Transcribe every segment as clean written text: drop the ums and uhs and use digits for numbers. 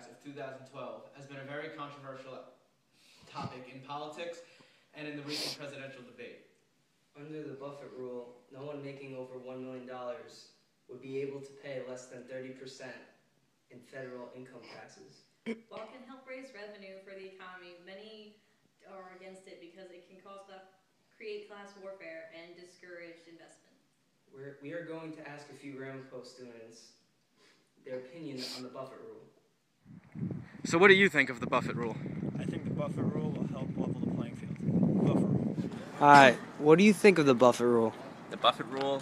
tax of 2012 has been a very controversial topic in politics and in the recent presidential debate. Under the Buffett rule, no one making over $1 million would be able to pay less than 30% in federal income taxes. While it can help raise revenue for the economy, many are against it because it can create class warfare and discourage investment. We are going to ask a few Ramapo students their opinion on the Buffett rule. So what do you think of the Buffett rule? I think the Buffett rule will help level the playing field. Buffett rule. Hi, what do you think of the Buffett rule? The Buffett rule,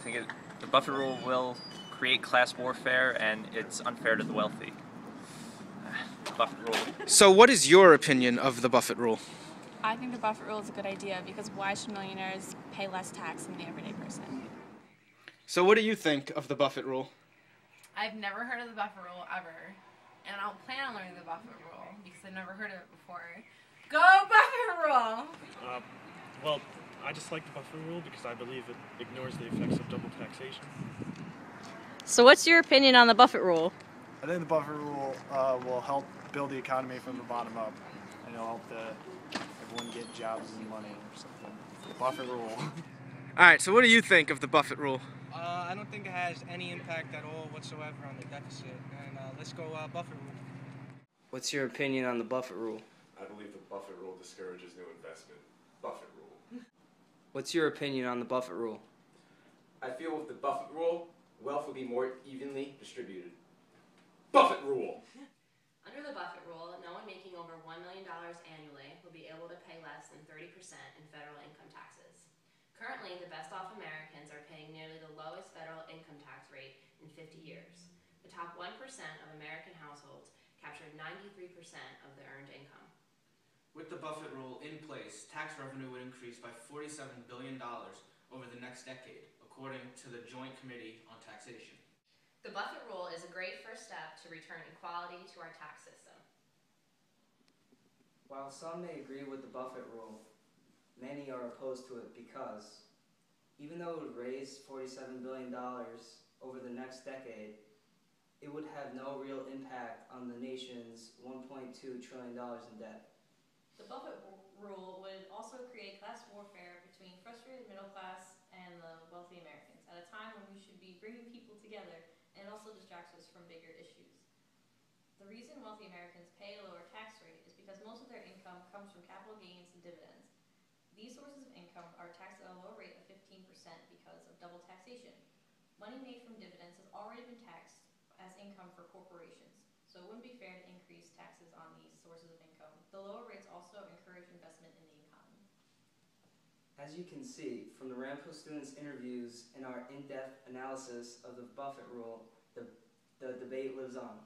the Buffett rule will create class warfare, and it's unfair to the wealthy. Buffett rule. So what is your opinion of the Buffett rule? I think the Buffett rule is a good idea because why should millionaires pay less tax than the everyday person? So what do you think of the Buffett rule? I've never heard of the Buffett rule ever, and I don't plan on learning the Buffett rule because I've never heard of it before. Go Buffett rule! Well, I just like the Buffett rule because I believe it ignores the effects of double taxation. So what's your opinion on the Buffett rule? I think the Buffett rule will help build the economy from the bottom up, and it'll help everyone get jobs and money or something. The Buffett rule. Alright, so what do you think of the Buffett rule? I don't think it has any impact at all whatsoever on the deficit, and let's go Buffett rule. What's your opinion on the Buffett rule? I believe the Buffett rule discourages new investment. Buffett rule. What's your opinion on the Buffett rule? I feel with the Buffett rule, wealth will be more evenly distributed. Buffett rule! Under the Buffett rule, no one making over $1 million annually will be able to pay less than 30% in federal income taxes. Currently, the best-off Americans are paying nearly the lowest federal income tax rate in 50 years. The top 1% of American households capture 93% of the earned income. With the Buffett rule in place, tax revenue would increase by $47 billion over the next decade, according to the Joint Committee on Taxation. The Buffett rule is a great first step to return equality to our tax system. While some may agree with the Buffett rule, many are opposed to it because, even though it would raise $47 billion over the next decade, it would have no real impact on the nation's $1.2 trillion in debt. The Buffett rule would also create class warfare between frustrated middle class and the wealthy Americans at a time when we should be bringing people together, and it also distracts us from bigger issues. The reason wealthy Americans pay a lower tax rate is because most of their income comes from capital gains and dividends. These sources of income are taxed at a low rate of 15% because of double taxation. Money made from dividends has already been taxed as income for corporations, so it wouldn't be fair to increase taxes on these sources of income. The lower rates also encourage investment in the economy. As you can see from the Ramapo students' interviews and our in-depth analysis of the Buffett rule, the debate lives on.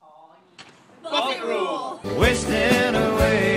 Oh, yeah. Buffett rule! Wasting away.